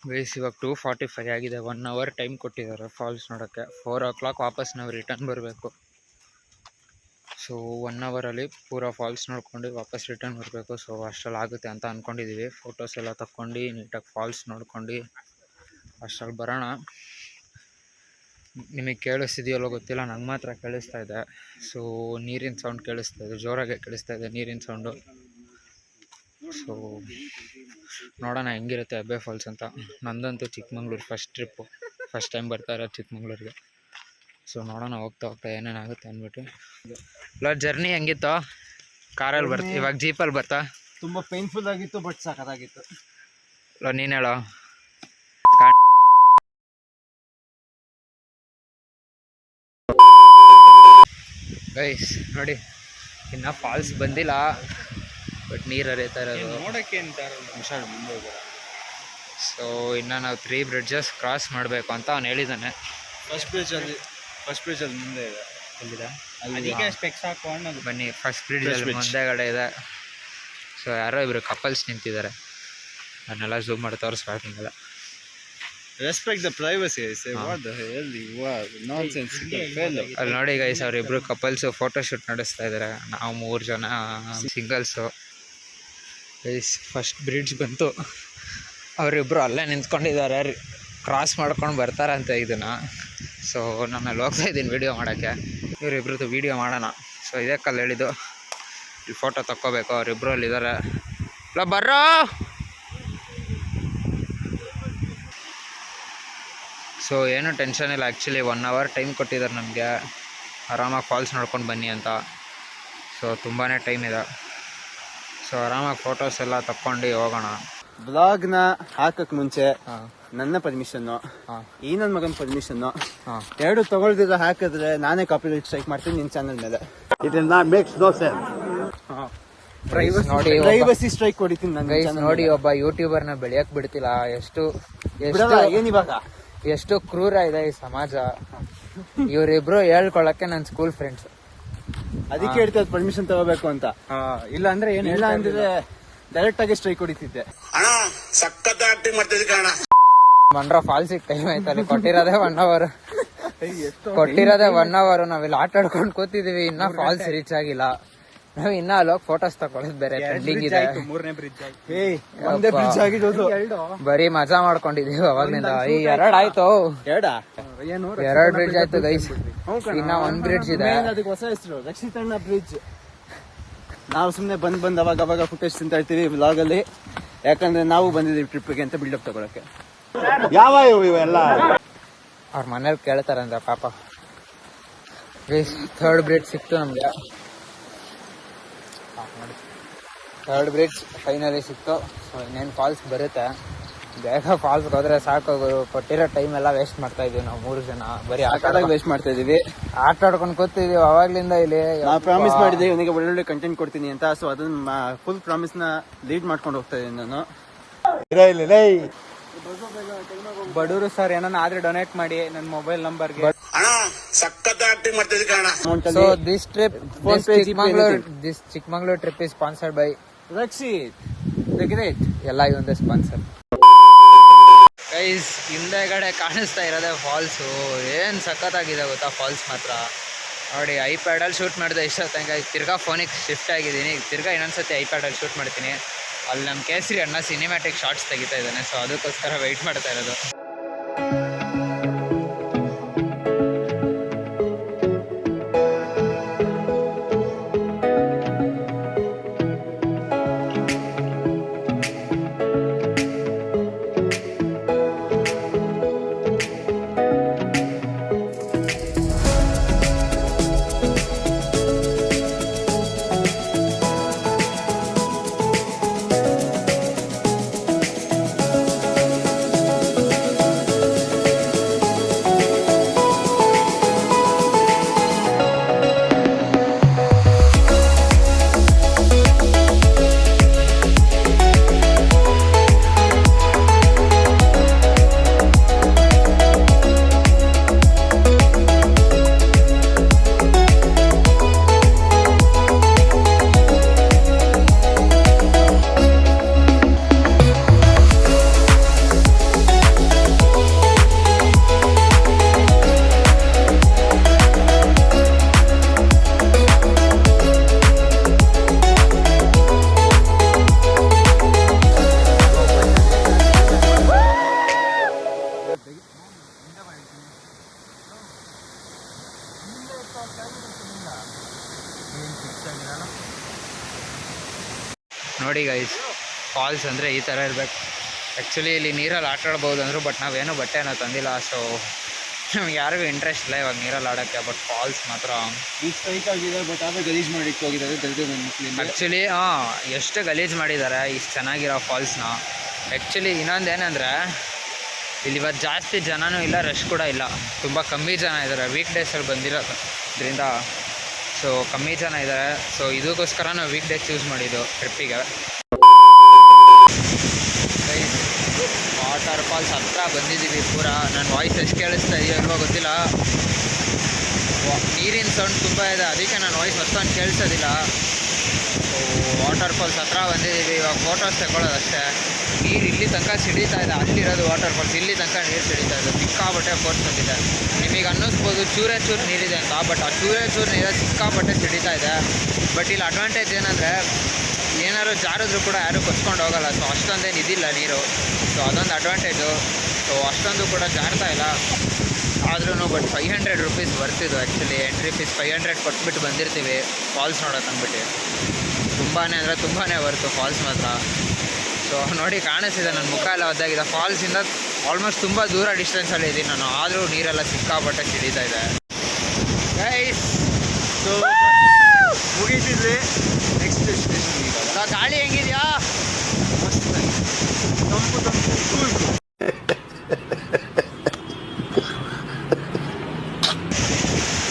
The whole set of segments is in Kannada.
ಗೈಸ್ ಇವಾಗ 2:45 ಆಗಿದೆ. 1 ಅವರ್ ಟೈಮ್ ಕೊಟ್ಟಿದ್ದಾರೆ ಫಾಲ್ಸ್ ನೋಡೋಕ್ಕೆ. 4 o'clock ವಾಪಸ್ ನಾವು ರಿಟರ್ನ್ ಬರಬೇಕು. ಸೊ 1 ಅವರಲ್ಲಿ ಪೂರಾ ಫಾಲ್ಸ್ ನೋಡ್ಕೊಂಡು ವಾಪಸ್ ರಿಟರ್ನ್ ಬರಬೇಕು. ಸೊ ಅಷ್ಟರಲ್ಲಿ ಆಗುತ್ತೆ ಅಂತ ಅಂದ್ಕೊಂಡಿದ್ದೀವಿ. ಫೋಟೋಸ್ ಎಲ್ಲ ತಕ್ಕೊಂಡು ನೀಟಾಗಿ ಫಾಲ್ಸ್ ನೋಡ್ಕೊಂಡು ಅಷ್ಟರಲ್ಲಿ ಬರೋಣ. ನಿಮಗೆ ಕೇಳಿಸ್ತಿದೆಯಲ್ಲೋ ಗೊತ್ತಿಲ್ಲ, ನಂಗೆ ಮಾತ್ರ ಕೇಳಿಸ್ತಾ ಇದೆ. ಸೊ ನೀರಿನ ಸೌಂಡ್ ಕೇಳಿಸ್ತಾ ಇದೆ, ಜೋರಾಗೆ ಕೇಳಿಸ್ತಾ ಇದೆ ನೀರಿನ ಸೌಂಡು. ಸೊ ನೋಡೋಣ ಹೆಂಗಿರುತ್ತೆ ಅಬ್ಬೆ ಫಾಲ್ಸ್ ಅಂತ. ನಂದಂತೂ ಚಿಕ್ಕಮಂಗ್ಳೂರು ಫಸ್ಟ್ ಟೈಮ್ ಬರ್ತಾ ಇರೋದು ಚಿಕ್ಕಮಂಗ್ಳೂರಿಗೆ. ಸೊ ನೋಡೋಣ ಹೋಗ್ತಾ ಏನೇನಾಗುತ್ತೆ ಅಂದ್ಬಿಟ್ಟು. ಇಲ್ಲ ಜರ್ನಿ ಹೆಂಗಿತ್ತು? ಕಾರಲ್ಲಿ ಬರ್ತಾ ಇವಾಗ ಜೀಪಲ್ಲಿ ಬರ್ತಾ? ತುಂಬ ಪೇನ್ಫುಲ್ ಆಗಿತ್ತು, ಬಟ್ ಸಖತ್ತಾಗಿತ್ತು. ಇಲ್ಲ ನೀನು ಹೇಳೋ. ಗೈಸ್ ನೋಡಿ, ಇನ್ನು ಫಾಲ್ಸ್ ಬಂದಿಲ್ಲ, ಬಟ್ ನೀರು ಹರಿತಾ ಇರೋದು ನೋಡೋಕ್ಕೆ ನಿಮಿಷ ಮುಂದೆ. ಸೊ ಇನ್ನು ನಾವು 3 bridges ಕ್ರಾಸ್ ಮಾಡಬೇಕು ಅಂತ ಅವ್ನು ಹೇಳಿದ್ದಾನೆ. ಫಸ್ಟ್ ಬ್ರಿಡ್ಜಲ್ಲಿ ಮುಂದೆ ಇದೆ. ಎಲ್ಲಿದೆ? ಅದಕ್ಕೆ ಸ್ಪೆಕ್ಸ್ ಹಾಕೊಂಡು ಬನ್ನಿ, ಫಸ್ಟ್ ಬ್ರಿಡ್ಜಲ್ಲಿ ಮುಂದೆಗಡೆ ಇದೆ. ಸೊ ಯಾರೋ ಇಬ್ಬರು ಕಪಲ್ಸ್ ನಿಂತಿದ್ದಾರೆ, ಅದನ್ನೆಲ್ಲ ಝೂಮ್ ಮಾಡಿ ತೋರಿಸ್ಬೇಕಿಂಗಲ್ಲ. Respect the privacy. What the hell you are nonsense fellow. ಅಲ್ಲಿ ನೋಡಿ ಗೈಸ್, ಅವರಿಬ್ಬರು ಕಪಲ್ಸು ಫೋಟೋ ಶೂಟ್ ನಡೆಸ್ತಾ ಇದ್ದಾರೆ. ನಾವು 3 ಜನ ಸಿಂಗಲ್ಸು. ಗೈಸ್ ಫಸ್ಟ್ ಬ್ರಿಡ್ಜ್ ಬಂತು, ಅವರಿಬ್ಬರು ಅಲ್ಲೇ ನಿಂತ್ಕೊಂಡಿದ್ದಾರೆ, ಕ್ರಾಸ್ ಮಾಡ್ಕೊಂಡು ಬರ್ತಾರಂತೆ ಇದನ್ನು. ಸೊ ನಾನು ಅಲ್ಲಿ ಹೋಗ್ತಾ ಇದ್ದೀನಿ ವೀಡಿಯೋ ಮಾಡೋಕ್ಕೆ. ಇವರಿಬ್ರದ್ದು ವೀಡಿಯೋ ಮಾಡೋಣ. ಸೊ ಇದೇ ಕಲ್ಲು ಹೇಳಿದ್ದು, ಇಲ್ಲಿ ಫೋಟೋ ತಕ್ಕೋಬೇಕು. ಅವರಿಬ್ಬರು ಅಲ್ಲಿದ್ದಾರೆ. ಇಲ್ಲ ಬರ್ರೋ. ಸೊ ಏನೂ ಟೆನ್ಷನ್ ಇಲ್ಲ. ಆ್ಯಕ್ಚುಲಿ 1 ಅವರ್ ಟೈಮ್ ಕೊಟ್ಟಿದ್ದಾರೆ ನಮಗೆ, ಆರಾಮಾಗಿ ಫಾಲ್ಸ್ ನೋಡ್ಕೊಂಡು ಬನ್ನಿ ಅಂತ. ಸೊ ತುಂಬಾ ಟೈಮ್ ಇದೆ. ಸೊ ಆರಾಮಾಗಿ ಫೋಟೋಸ್ ಎಲ್ಲ ತಕ್ಕೊಂಡು ಹೋಗೋಣ. ಬ್ಲಾಗ್ನ ಹಾಕಕ್ಕೆ ಮುಂಚೆ ನನ್ನ ಪರ್ಮಿಷನ್ನು, ಈ ನನ್ನ ಮಗನ ಪರ್ಮಿಷನ್ನು, ಎರಡು ತಗೊಳ್ದಿರ ಹಾಕಿದ್ರೆ ನಾನೇ ಕಾಪಿರೈಟ್ ಸ್ಟ್ರೈಕ್ ಮಾಡ್ತೀನಿ ನಿನ್ನ ಚಾನಲ್ ಮೇಲೆ. It will not makes no sense. Privacy strike ಹೊಡಿತೀನಿ ನಾನು. ನೋಡಿ, ಒಬ್ಬ ಯೂಟ್ಯೂಬರ್ನ ಬೆಳೆಯಕ್ಕೆ ಬಿಡ್ತಿಲ್ಲ. ಎಷ್ಟು ಕ್ರೂರ ಇದೆ ಈ ಸಮಾಜ. ಇವರಿಬ್ರು ಹೇಳ್ಕೊಳಕ್ಕೆ ನನ್ನ ಸ್ಕೂಲ್ ಫ್ರೆಂಡ್ಸ್. ಅದಕ್ಕೆ ಹೇಳ್ತಾರೆ ಪರ್ಮಿಷನ್ ತಗೋಬೇಕು ಅಂತ. ಇಲ್ಲ ಅಂದ್ರೆ ಏನಿಲ್ಲ ಅಂದ್ರೆ ಡೈರೆಕ್ಟ್ ಆಗಿ ಸ್ಟ್ರೈಕ್ ಹೊಡಿತಿದ್ದೆ. ಮಂಡ್ರ ಫಾಲ್ಸಿಗೆ ಟೈಮ್ ಆಯ್ತಲ್ಲಿ. ಕೊಟ್ಟಿರೋದೇ 1 ಅವರ್. ನಾವಿಲ್ಲಿ ಆಟ ಆಡ್ಕೊಂಡು ಕೂತಿದೀವಿ, ಇನ್ನ ಫಾಲ್ಸ್ ರೀಚ್ ಆಗಿಲ್ಲ. ನಾವ್ ಇನ್ನ ಅಲ್ಲೋಗಿ ಫೋಟೋಸ್ ತಗೊಳ್ಳೋದು ಬೇರೆ ಪೆಂಡಿಂಗ್ ಇದೆ. 3ನೇ ಬ್ರಿಡ್ಜ್ ಆಗಿರೋದು. ಬರೀ ಮಜಾ ಮಾಡ್ಕೊಂಡಿದೀವಿ ಅವಾಗ್ಲಿಂದ. ಈ 2 ಆಯ್ತು, 2 ಬ್ರಿಡ್ಜ್ ಆಯ್ತು ಗೈಸ್. ಇನ್ನ 1 ಬ್ರಿಡ್ಜ್ ಇದೆ. ಅದಕ್ಕೆ ಹೊಸ ಹೆಸರು ರಕ್ಷಿತಣ್ಣ ಬ್ರಿಡ್ಜ್. ನಾವು ಸುಮ್ನೆ ಬಂದ್ ಅವಾಗ ಫುಟೇಜ್ ತಿಂತಾ ಇರ್ತೀವಿ ವ್ಲಾಗ್ ಅಲ್ಲಿ, ಯಾಕಂದ್ರೆ ನಾವು ಬಂದಿದ್ದೀವಿ ಟ್ರಿಪ್ಗೆ ಅಂತ ಬಿಲ್ಡಪ್ ತಗೊಳಕ್ಕೆ. ಯಾವ ಇವೆಲ್ಲ ಅವ್ರ ಮನೇಲಿ ಕೇಳ್ತಾರಂದ್ರೆ ಪಾಪ. ಗೈಸ್ 3rd ಬ್ರಿಡ್ಜ್ ಸಿಕ್ತು ನಮ್ಗೆ. 3rd ಬ್ರಿಡ್ಜ್ ಫೈನಲಿ ಸಿಕ್ತು. ಸೊ ಇನ್ನೇನು ಫಾಲ್ಸ್ ಬರುತ್ತೆ. ಬೇಗ ಫಾಲ್ಸ್ಗೆ ಹೋದ್ರೆ ಸಾಕು. ಕೊಟ್ಟಿರೋ ಟೈಮ್ ಎಲ್ಲ ವೇಸ್ಟ್ ಮಾಡ್ತಾ ಇದೀವಿ ನಾವು 3 ಜನ. ಬರೀ ಆಟ ವೇಸ್ಟ್ ಮಾಡ್ತಾ ಇದೀವಿ, ಆಟ ಆಡ್ಕೊಂಡು ಕೂತಿದೀವಿ ಅವಾಗ್ಲಿಂದ ಇಲ್ಲಿ. ನಾವು ಪ್ರಾಮಿಸ್ ಮಾಡಿದ್ದೆ ಇವನಿಗೆ ಒಳ್ಳೊಳ್ಳೆ ಕಂಟೆಂಟ್ ಕೊಡ್ತೀನಿ ಅಂತ. ಸೊ ಅದನ್ನ ಫುಲ್ ಪ್ರಾಮಿಸ್ ನ ಲೀಡ್ ಮಾಡ್ಕೊಂಡು ಹೋಗ್ತಾ ಇದೀನಿ ನಾನು. ಬಡೂರು ಸರ್ ಏನನ್ನ ಆದ್ರೆ ಡೊನೇಟ್ ಮಾಡಿ ನನ್ನ ಮೊಬೈಲ್ ನಂಬರ್ಗೆ. So this Chikmagalur trip is sponsored by Rakshit the great. ಎಲ್ಲ ಇವೊಂದೇ ಸ್ಪಾನ್ಸರ್. ಗೈಸ್ ಹಿಂದೆಗಡೆ ಕಾಣಿಸ್ತಾ ಇರೋದೇ ಫಾಲ್ಸು. ಏನು ಸಖತ್ತಾಗಿದೆ ಗೊತ್ತಾ ಫಾಲ್ಸ್ ಮಾತ್ರ. ನೋಡಿ, ಐಪ್ಯಾಡಲ್ಲಿ ಶೂಟ್ ಮಾಡಿದೆ ಇಷ್ಟೊತ್ತಂಗೆ. ತಿರ್ಗಾ ಫೋನಿಗೆ ಶಿಫ್ಟ್ ಆಗಿದ್ದೀನಿ. ತಿರ್ಗಾ ಇನ್ನೊಂದ್ಸತಿ ಐಪ್ಯಾಡಲ್ಲಿ ಶೂಟ್ ಮಾಡ್ತೀನಿ. ಅಲ್ಲಿ ನಮ್ಮ ಕೇಸರಿ ಅಣ್ಣ ಸಿನಿಮ್ಯಾಟಿಕ್ ಶಾರ್ಟ್ಸ್ ತೆಗಿತಾ ಇದ್ದಾನೆ. ಸೊ ಅದಕ್ಕೋಸ್ಕರ ವೆಯ್ಟ್ ಮಾಡ್ತಾ ಇರೋದು. ನೋಡಿ ಗೈಸ್, ಫಾಲ್ಸ್ ಅಂದರೆ ಈ ಥರ ಇರಬೇಕು. ಆ್ಯಕ್ಚುಲಿ ಇಲ್ಲಿ ನೀರಲ್ಲಿ ಆಟ ಆಡ್ಬೋದು ಅಂದರು, ಬಟ್ ನಾವೇನು ಬಟ್ಟೆನ ತಂದಿಲ್ಲ. ಸೊ ನಮ್ಗೆ ಯಾರಿಗೂ ಇಂಟ್ರೆಸ್ಟ್ ಇಲ್ಲ ಇವಾಗ ನೀರಲ್ಲಿ ಆಡೋಕ್ಕೆ. ಬಟ್ ಫಾಲ್ಸ್ ಮಾತ್ರ ಬೀಚ್ ಸ್ಟ್ರೈಕ್ ಆಗಿದೆ, ಬಟ್ ಆಮೇಲೆ ಗಲೀಜ್ ಮಾಡಿ ಹೋಗಿದ್ದಾರೆ ಆ್ಯಕ್ಚುಲಿ. ಎಷ್ಟು ಗಲೀಜು ಮಾಡಿದ್ದಾರೆ ಇಷ್ಟು ಚೆನ್ನಾಗಿರೋ ಫಾಲ್ಸ್ನ. ಆ್ಯಕ್ಚುಲಿ ಇನ್ನೊಂದು ಏನಂದರೆ, ಇಲ್ಲಿ ಇವತ್ತು ಜಾಸ್ತಿ ಜನನೂ ಇಲ್ಲ, ರಶ್ ಕೂಡ ಇಲ್ಲ, ತುಂಬ ಕಮ್ಮಿ ಜನ ಇದ್ದಾರೆ. ವೀಕ್ ಡೇಸಲ್ಲಿ ಬಂದಿರೋದ್ರಿಂದ ಸೊ ಕಮ್ಮಿ ಜನ ಇದ್ದಾರೆ. ಸೊ ಇದಕ್ಕೋಸ್ಕರ ನಾವು ವೀಕ್ ಡೇಸ್ ಚೂಸ್ ಮಾಡಿದ್ದು ಟ್ರಿಪ್ಪಿಗೆ. ವಾಟರ್ ಫಾಲ್ಸ್ ಹತ್ರ ಬಂದಿದ್ದೀವಿ ಪೂರಾ. ನನ್ನ ವಾಯ್ಸ್ ಎಷ್ಟು ಕೇಳಿಸ್ತಾ ಇದೆಯೋ ಇಲ್ವೋ ಗೊತ್ತಿಲ್ಲ. ನೀರಿನ ಸೌಂಡ್ ತುಂಬ ಇದೆ, ಅದಕ್ಕೆ ನನ್ನ ವಾಯ್ಸ್ ಅಷ್ಟೊಂದು ಕೇಳಿಸೋದಿಲ್ಲ. ಸೊ ವಾಟರ್ ಫಾಲ್ಸ್ ಹತ್ರ ಬಂದಿದ್ದೀವಿ. ಇವಾಗ ಫೋಟೋಸ್ ತಗೊಳ್ಳೋದಷ್ಟೇ. ನೀರು ಇಲ್ಲಿ ತನಕ ಸಿಡಿತಾ ಇದೆ, ಅಲ್ಲಿರೋದು ವಾಟರ್ ಫಾಲ್ಸ್, ಇಲ್ಲಿ ತನಕ ನೀರು ಸಿಡಿತಾ ಇದೆ. ಸಿಕ್ಕಾಪಟ್ಟೆ ಫೋರ್ಸ್ ಬಂದಿದೆ. ನಿಮಗೆ ಅನ್ನಿಸ್ಬೋದು ಚೂರೇ ಚೂರು ನೀರಿದೆ ಅಂತ, ಬಟ್ ಆ ಚೂರೇ ಚೂರು ನೀರು ಸಿಕ್ಕಾಪಟ್ಟೆ ಸಿಡಿತಾ ಇದೆ. ಬಟ್ ಇಲ್ಲಿ ಅಡ್ವಾಂಟೇಜ್ ಏನಂದರೆ, ಏನಾದ್ರು ಜಾರಿದ್ರು ಕೂಡ ಯಾರೂ ಕೊಚ್ಕೊಂಡು ಹೋಗಲ್ಲ. ಸೊ ಅಷ್ಟೊಂದೇನು ಇದಿಲ್ಲ ನೀರು. ಸೊ ಅದೊಂದು ಅಡ್ವಾಂಟೇಜು. ಸೊ ಅಷ್ಟೊಂದು ಕೂಡ ಜಾರ್ತಾ ಇಲ್ಲ. ಆದ್ರೂ ಬಟ್ 500 ರುಪೀಸ್ ಬರ್ತಿದ್ದು. ಆ್ಯಕ್ಚುಲಿ ಎಂಟ್ರಿ ಫೀಸ್ 500 ಕೊಟ್ಬಿಟ್ಟು ಬಂದಿರ್ತೀವಿ ಫಾಲ್ಸ್ ನೋಡೋಕೆ ಅಂದ್ಬಿಟ್ಟು. ತುಂಬಾ ಅಂದರೆ ತುಂಬಾ ಬರ್ತು ಫಾಲ್ಸ್ ಮಾತ್ರ. ಸೊ ನೋಡಿ ಕಾಣಿಸ್ತಿದೆ, ನನ್ನ ಮುಖ ಎಲ್ಲ ಒದ್ದಾಗಿದೆ. ಫಾಲ್ಸಿಂದ ಆಲ್ಮೋಸ್ಟ್ ತುಂಬ ದೂರ ಡಿಸ್ಟೆನ್ಸಲ್ಲಿ ಇದ್ದೀನಿ ನಾನು, ಆದರೂ ನೀರೆಲ್ಲ ಸಿಕ್ಕಾಪಟ್ಟೆ ಸಿಡಿತಾ ಇದೆ ಗೈಸ್. ಸೊ ಮುಗೀತಿದ್ವಿ. ನೆಕ್ಸ್ಟ್ ಡೆಸ್ಟಿನೇಷನ್ ಇವಾಗ ಗಾಳಿ ಹೆಂಗಿದೆಯಾ? ಮಸ್ತಾಗಿ ತಂಪು ತಂಪು ಕೂಲ್.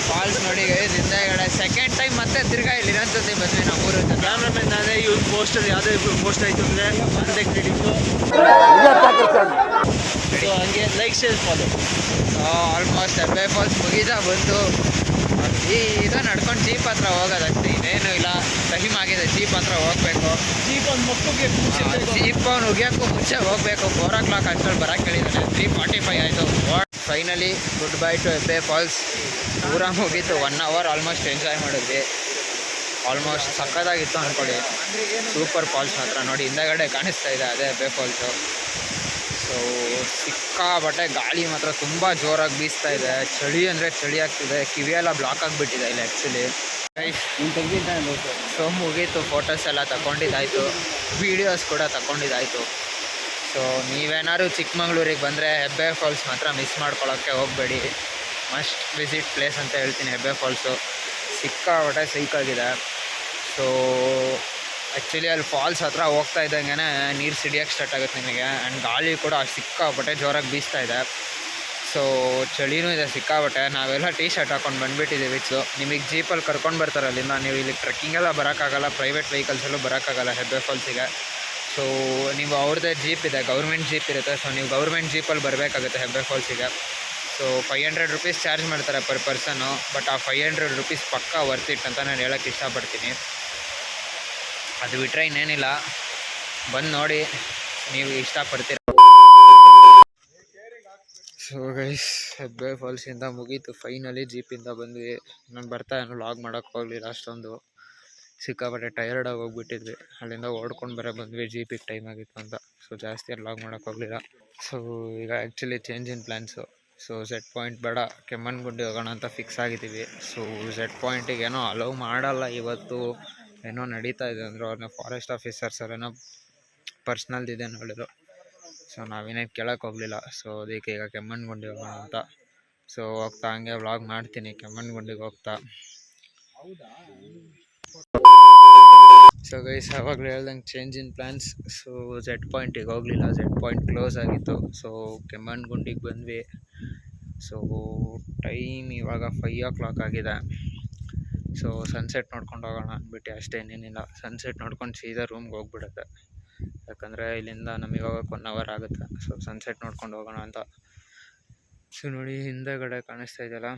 ಫಾಲ್ಸ್ ನೋಡಿ ಗೈಸ್, ಹಿಂದೆಗಡೆ ಸೆಕೆಂಡ್ ಟೈಮ್ ಮತ್ತೆ ತಿರ್ಗಾ ಇಲ್ಲಿ ಇನ್ನೊಂದ್ಸತಿ ಬಂದ್ವಿ ನಾವು ಮೂರು ಜನ. ಕ್ಯಾಮ್ರಾಮನ್ ನಾನೇ. ಇವ್ರು ಪೋಸ್ಟರ್ ಯಾವುದೇ ಪೋಸ್ಟ್ ಆಯಿತು ಅಂದರೆ ಒಂದೇ ಕ್ರೆಡಿಟು. ಸೊ ಹಂಗೆ ಲೈಕ್ ಶೇರ್ ಫಾಲೋ. ಆಲ್ಮೋಸ್ಟ್ ಹೆಬ್ಬೆ ಫಾಲ್ಸ್ ಮುಗಿದ ಬಂತು. ಇದು ನಡ್ಕೊಂಡು ಜೀಪ್ ಹತ್ರ ಹೋಗೋದಷ್ಟೇ, ಇನ್ನೇನು ಇಲ್ಲ. ಟೈಮ್ ಆಗಿದೆ, ಜೀಪ್ ಹತ್ರ ಹೋಗಬೇಕು. ಜೀಪ್ ಒಂದು ಮಕ್ಕಳಿಗೆ ಜೀಪ್ ಅವ್ನು ಉಗಿಯೋಕ್ಕೂ ಮುಂಚೆ ಹೋಗಬೇಕು. 4 o'clock ಅಷ್ಟರಲ್ಲಿ ಬರೋಕ್ಕೆ ಹೇಳಿದ್ದಾನೆ. 3:45 ಆಯಿತು. Finally good bye to Hebbe falls. ಪೂರ ಮುಗೀತು. 1 hour ಆಲ್ಮೋಸ್ಟ್ ಎಂಜಾಯ್ ಮಾಡಿದ್ವಿ. ಆಲ್ಮೋಸ್ಟ್ ಸಕ್ಕತ್ತಾಗಿತ್ತು ಅಂದ್ಕೊಳ್ಳಿ. ಸೂಪರ್ ಫಾಲ್ಸ್ ಮಾತ್ರ. ನೋಡಿ ಹಿಂದೆಗಡೆ ಕಾಣಿಸ್ತಾ ಇದೆ, ಅದೇ ಹೆಬ್ಬೆ ಫಾಲ್ಸು. ಸೊ ಸಿಕ್ಕಾಬಟ್ಟೆ ಗಾಳಿ ಮಾತ್ರ ತುಂಬ ಜೋರಾಗಿ ಬೀಸ್ತಾ ಇದೆ. ಚಳಿ ಅಂದರೆ ಚಳಿ ಆಗ್ತಿದೆ, ಕಿವಿಯೆಲ್ಲ ಬ್ಲಾಕ್ ಆಗಿಬಿಟ್ಟಿದೆ ಇಲ್ಲಿ ಆ್ಯಕ್ಚುಲಿ. ಸೊ ಮುಗೀತು. ಫೋಟೋಸ್ ಎಲ್ಲ ತಗೊಂಡಿದ್ದಾಯಿತು, ವೀಡಿಯೋಸ್ ಕೂಡ ತಗೊಂಡಿದ್ದಾಯಿತು. ಸೊ ನೀವೇನಾದ್ರು ಚಿಕ್ಕಮಂಗ್ಳೂರಿಗೆ ಬಂದರೆ ಹೆಬ್ಬೆ ಫಾಲ್ಸ್ ಮಾತ್ರ ಮಿಸ್ ಮಾಡ್ಕೊಳ್ಳೋಕ್ಕೆ ಹೋಗಬೇಡಿ. ಮಸ್ಟ್ ವಿಸಿಟ್ ಪ್ಲೇಸ್ ಅಂತ ಹೇಳ್ತೀನಿ ಹೆಬ್ಬೆ ಫಾಲ್ಸು. ಸಿಕ್ಕಾಬಟ್ಟೆ ಸೈಕಾಗಿದೆ. ಸೊ ಆ್ಯಕ್ಚುಲಿ ಅಲ್ಲಿ ಫಾಲ್ಸ್ ಹತ್ರ ಹೋಗ್ತಾ ಇದ್ದಂಗೆ ನೀರು ಸಿಡಿಯೋಕ್ಕೆ ಸ್ಟಾರ್ಟ್ ಆಗುತ್ತೆ ನಿಮಗೆ. ಆ್ಯಂಡ್ ಗಾಳಿ ಕೂಡ ಸಿಕ್ಕಾಬಟ್ಟೆ ಜೋರಾಗಿ ಬೀಸ್ತಾ ಇದೆ. ಸೊ ಚಳಿನೂ ಇದೆ ಸಿಕ್ಕಾಬಟ್ಟೆ. ನಾವೆಲ್ಲ ಟೀ ಶರ್ಟ್ ಹಾಕೊಂಡು ಬಂದುಬಿಟ್ಟಿದ್ದೀವಿ. ಸೊ ನಿಮಗೆ ಜೀಪಲ್ಲಿ ಕರ್ಕೊಂಡು ಬರ್ತಾರೆ ಅಲ್ಲಿಂದ. ನೀವು ಇಲ್ಲಿ ಟ್ರೆಕ್ಕಿಂಗೆಲ್ಲ ಬರೋಕ್ಕಾಗಲ್ಲ, ಪ್ರೈವೇಟ್ ವೆಹಿಕಲ್ಸಲ್ಲೂ ಬರೋಕ್ಕಾಗಲ್ಲ ಹೆಬ್ಬೆ ಫಾಲ್ಸಿಗೆ. ಸೊ ನೀವು ಅವ್ರದ್ದೇ ಜೀಪ್ ಇದೆ, ಗೌರ್ಮೆಂಟ್ ಜೀಪ್ ಇರುತ್ತೆ. ಸೊ ನೀವು ಗೌರ್ಮೆಂಟ್ ಜೀಪಲ್ಲಿ ಬರಬೇಕಾಗುತ್ತೆ ಹೆಬ್ಬೆ ಫಾಲ್ಸಿಗೆ. ಸೊ 500 ರುಪೀಸ್ ಚಾರ್ಜ್ ಮಾಡ್ತಾರೆ ಪರ್ ಪರ್ಸನ್ನು. ಬಟ್ ಆ 500 ರುಪೀಸ್ ಪಕ್ಕಾ ವರ್ತ್ ಇಟ್ ಅಂತ ನಾನು ಹೇಳೋಕ್ಕೆ ಇಷ್ಟಪಡ್ತೀನಿ. ಅದು ಬಿಟ್ಟರೆ ಇನ್ನೇನಿಲ್ಲ, ಬಂದು ನೋಡಿ, ನೀವು ಇಷ್ಟಪಡ್ತೀರ. ಸೊ ಗೈಸ್, ಹೆಬ್ಬೆ ಫಾಲ್ಸಿಂದ ಮುಗೀತು. ಫೈನಲಿ ಜೀಪಿಂದ ಬಂದ್ವಿ. ನಾನು ಬರ್ತಾ ಏನು ಲಾಗ್ ಮಾಡೋಕ್ಕೆ ಹೋಗಲಿಲ್ಲ ಅಷ್ಟೊಂದು. ಸಿಕ್ಕಾಪಟ್ಟೆ ಟಯರ್ಡಾಗಿ ಹೋಗ್ಬಿಟ್ಟಿದ್ವಿ. ಅಲ್ಲಿಂದ ಓಡ್ಕೊಂಡು ಬಂದ್ವಿ, ಜೀಪಿಗೆ ಟೈಮ್ ಆಗಿತ್ತು ಅಂತ. ಸೊ ಜಾಸ್ತಿ ಅಲ್ಲಿ ಲಾಗ್ ಮಾಡೋಕ್ಕೆ ಹೋಗಲಿಲ್ಲ. ಸೊ ಈಗ actually change in plans. So Z point ಬೇಡ, ಕೆಮ್ಮಣ್ಣುಗುಂಡಿ ಹೋಗೋಣ ಅಂತ ಫಿಕ್ಸ್ ಆಗಿದ್ದೀವಿ. ಸೊ ಝೆಡ್ ಪಾಯಿಂಟಿಗೆ ಏನೋ ಅಲೌ ಮಾಡಲ್ಲ ಇವತ್ತು, ಏನೋ ನಡೀತಾ ಇದೆ ಅಂದರು. ಅವ್ರನ್ನ ಫಾರೆಸ್ಟ್ ಆಫೀಸರ್ಸ್ ಅವರೇನೋ ಪರ್ಸ್ನಲ್ದಿದೆ ನೋಡಿದ್ರು. ಸೊ ನಾವೇನೇನು ಕೇಳೋಕ್ಕೆ ಹೋಗಲಿಲ್ಲ. ಸೊ ಅದಕ್ಕೆ ಈಗ ಕೆಮ್ಮಣ್ಣುಗುಂಡಿ ಹೋಗೋಣ ಅಂತ. ಸೊ ಹೋಗ್ತಾ ಹಂಗೆ ವ್ಲಾಗ್ ಮಾಡ್ತೀನಿ ಕೆಮ್ಮಣ್ಣುಗುಂಡಿಗೆ ಹೋಗ್ತಾ. ಸೊ ಗೈಸ್, ಯಾವಾಗಲೂ ಹೇಳ್ದಂಗೆ change in plans. So Z ಪಾಯಿಂಟಿಗೆ ಹೋಗಲಿಲ್ಲ, ಝೆಡ್ ಪಾಯಿಂಟ್ ಕ್ಲೋಸ್ ಆಗಿತ್ತು. ಸೊ ಕೆಮ್ಮಣ್ಣುಗುಂಡಿಗೆ ಬಂದ್ವಿ. ಸೊ ಟೈಮ್ ಇವಾಗ 5 o'clock ಆಗಿದೆ. ಸೊ ಸನ್ಸೆಟ್ ನೋಡ್ಕೊಂಡು ಹೋಗೋಣ ಅಂದ್ಬಿಟ್ಟು ಅಷ್ಟೇ, ಏನೇನಿಲ್ಲ. ಸನ್ಸೆಟ್ ನೋಡ್ಕೊಂಡು ಸೀದಾ ರೂಮ್ಗೆ ಹೋಗ್ಬಿಡುತ್ತೆ. ಯಾಕಂದರೆ ಇಲ್ಲಿಂದ ನಮಗೆ ಹೋಗೋಕ್ಕೆ 1 hour ಆಗುತ್ತೆ. ಸೊ ಸನ್ಸೆಟ್ ನೋಡ್ಕೊಂಡು ಹೋಗೋಣ ಅಂತ. ಸೊ ನೋಡಿ ಹಿಂದೆಗಡೆ ಕಾಣಿಸ್ತಾ ಇದೆಯಲ್ಲ,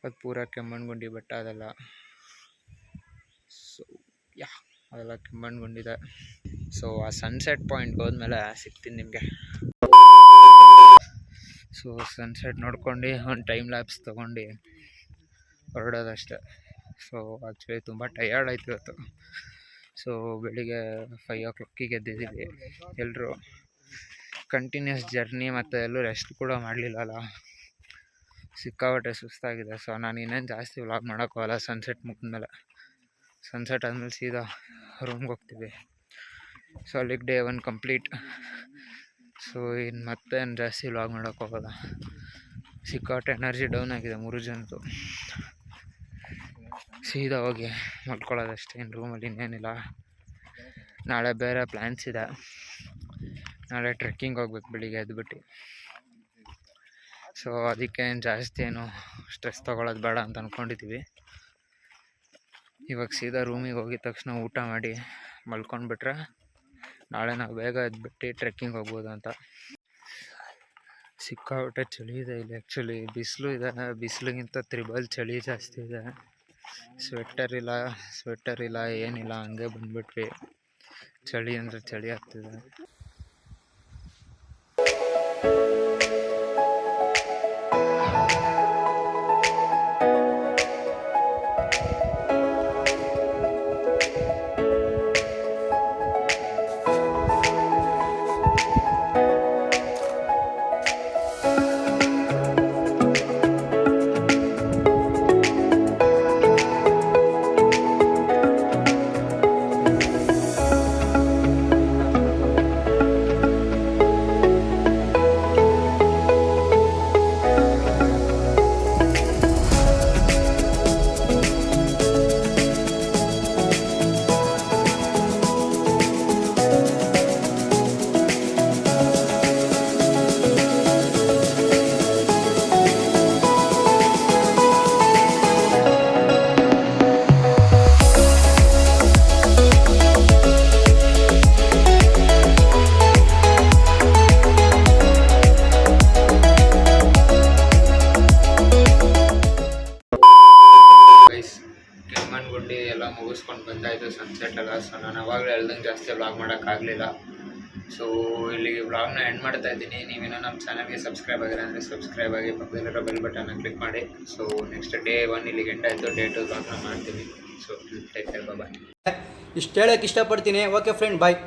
ಅದು ಪೂರ ಕೆಮ್ಮಣ್ಣುಗುಂಡಿ ಬೆಟ್ಟ ಅದೆಲ್ಲ. ಸೊ ಅದೆಲ್ಲ ಕೆಮ್ಮಣ್ಣುಗುಂಡಿದೆ. ಸೊ ಆ ಸನ್ಸೆಟ್ ಪಾಯಿಂಟ್ಗೆ ಹೋದ್ಮೇಲೆ ಸಿಗ್ತೀನಿ ನಿಮಗೆ. ಸೊ ಸನ್ಸೆಟ್ ನೋಡ್ಕೊಂಡು ಒಂದು ಟೈಮ್ ಲ್ಯಾಪ್ಸ್ ತೊಗೊಂಡು ಹೊರಡೋದಷ್ಟೆ. ಸೊ ಆ್ಯಕ್ಚುಲಿ ತುಂಬ ಟಯರ್ಡ್ ಆಯ್ತು ಇವತ್ತು. ಸೊ ಬೆಳಿಗ್ಗೆ 5 o'clock ಎದ್ದಿದ್ದೀವಿ ಎಲ್ಲರೂ. ಕಂಟಿನ್ಯೂಸ್ ಜರ್ನಿ ಮತ್ತು ಎಲ್ಲೂ ರೆಸ್ಟ್ ಕೂಡ ಮಾಡಲಿಲ್ಲಲ್ಲ, ಸಿಕ್ಕಾಪಟ್ಟೆ ಸುಸ್ತಾಗಿದೆ. ಸೊ ನಾನು ಇನ್ನೇನು ಜಾಸ್ತಿ ವ್ಲಾಗ್ ಮಾಡೋಕ್ಕೋಗಲ್ಲ ಸನ್ಸೆಟ್ ಮುಗಿದ್ಮೇಲೆ. ಸನ್ಸೆಟ್ ಆದಮೇಲೆ ಸೀದಾ ರೂಮ್ಗೆ ಹೋಗ್ತೀವಿ. ಸೊ ಅಲ್ಲಿಗೆ ಡೇ 1 ಕಂಪ್ಲೀಟ್. ಸೊ ಇನ್ನು ಮತ್ತೆ ಜಾಸ್ತಿ ವ್ಲಾಗ್ ಮಾಡೋಕ್ಕೆ ಹೋಗೋಲ್ಲ. ಸಿಕ್ಕಾಟ ಎನರ್ಜಿ ಡೌನ್ ಆಗಿದೆ 3 ಜನದ್ದು. ಸೀದಾ ಹೋಗಿ ಮಲ್ಕೊಳ್ಳೋದಷ್ಟೇ, ಇನ್ನು ರೂಮಲ್ಲಿ ಇನ್ನೇನಿಲ್ಲ. ನಾಳೆ ಬೇರೆ ಪ್ಲ್ಯಾನ್ಸ್ ಇದೆ. ನಾಳೆ ಟ್ರೆಕ್ಕಿಂಗ್ ಹೋಗ್ಬೇಕು ಬೆಳಿಗ್ಗೆ ಎದ್ಬಿಟ್ಟು. ಸೊ ಅದಕ್ಕೆ ಜಾಸ್ತಿ ಏನು ಸ್ಟ್ರೆಸ್ ತೊಗೊಳೋದು ಬೇಡ ಅಂತ ಅಂದ್ಕೊಂಡಿದ್ದೀವಿ. ಇವಾಗ ಸೀದಾ ರೂಮಿಗೆ ಹೋಗಿದ ತಕ್ಷಣ ಊಟ ಮಾಡಿ ಮಲ್ಕೊಂಡ್ಬಿಟ್ರೆ ನಾಳೆ ನಾವು ಬೇಗ ಎದ್ಬಿಟ್ಟು ಟ್ರೆಕ್ಕಿಂಗ್ ಹೋಗ್ಬೋದು ಅಂತ. ಸಿಕ್ಕಾಪಟ್ಟೆ ಚಳಿ ಇದೆ ಇಲ್ಲಿ. ಆ್ಯಕ್ಚುಲಿ ಬಿಸಿಲು ಇದೆ, ಬಿಸಿಲಿಗಿಂತ ತ್ರಿಬಲ್ ಚಳಿ ಜಾಸ್ತಿ ಇದೆ. ಸ್ವೆಟರ್ ಇಲ್ಲ ಏನಿಲ್ಲ, ಹಂಗೆ ಬಂದ್ಬಿಟ್ವಿ. ಚಳಿ ಅಂದರೆ ಚಳಿ ಆಗ್ತಿದೆ. ಕೆಮ್ಮಣ್ಣುಗುಂಡಿ ಎಲ್ಲ ಮುಗಿಸ್ಕೊಂಡು ಬಂದಾಯಿತು, ಸನ್ಸೆಟ್ ಎಲ್ಲ. ಸೊ ನಾನು ಅವಾಗಲೇ ಹೇಳ್ದಂಗೆ ಜಾಸ್ತಿ ವ್ಲಾಗ್ ಮಾಡೋಕ್ಕಾಗಲಿಲ್ಲ. ಸೊ ಇಲ್ಲಿಗೆ ವ್ಲಾಗ್ನ ಎಂಡ್ ಮಾಡ್ತಾ ಇದ್ದೀನಿ. ನೀವೇನೋ ನಮ್ಮ ಚಾನಲ್ಗೆ ಸಬ್ಸ್ಕ್ರೈಬ್ ಆಗಿಲ್ಲ ಅಂದರೆ ಸಬ್ಸ್ಕ್ರೈಬ್ ಆಗಿ ಪಕ್ಕದಲ್ಲಿರೋ ಬೆಲ್ ಬಟನ್ನ ಕ್ಲಿಕ್ ಮಾಡಿ. ಸೊ ನೆಕ್ಸ್ಟ್ ಡೇ 1 ಇಲ್ಲಿಗೆ ಎಂಡ್ ಆಯಿತು. ಡೇ 2 ವ್ಲಾಗ್ನ ಮಾಡ್ತೀವಿ. ಸೊ ಟೇಕ್ ಕೇರ್, ಬಾಯ್. ಇಷ್ಟು ಹೇಳೋಕ್ಕೆ ಇಷ್ಟಪಡ್ತೀನಿ. ಓಕೆ ಫ್ರೆಂಡ್, ಬಾಯ್.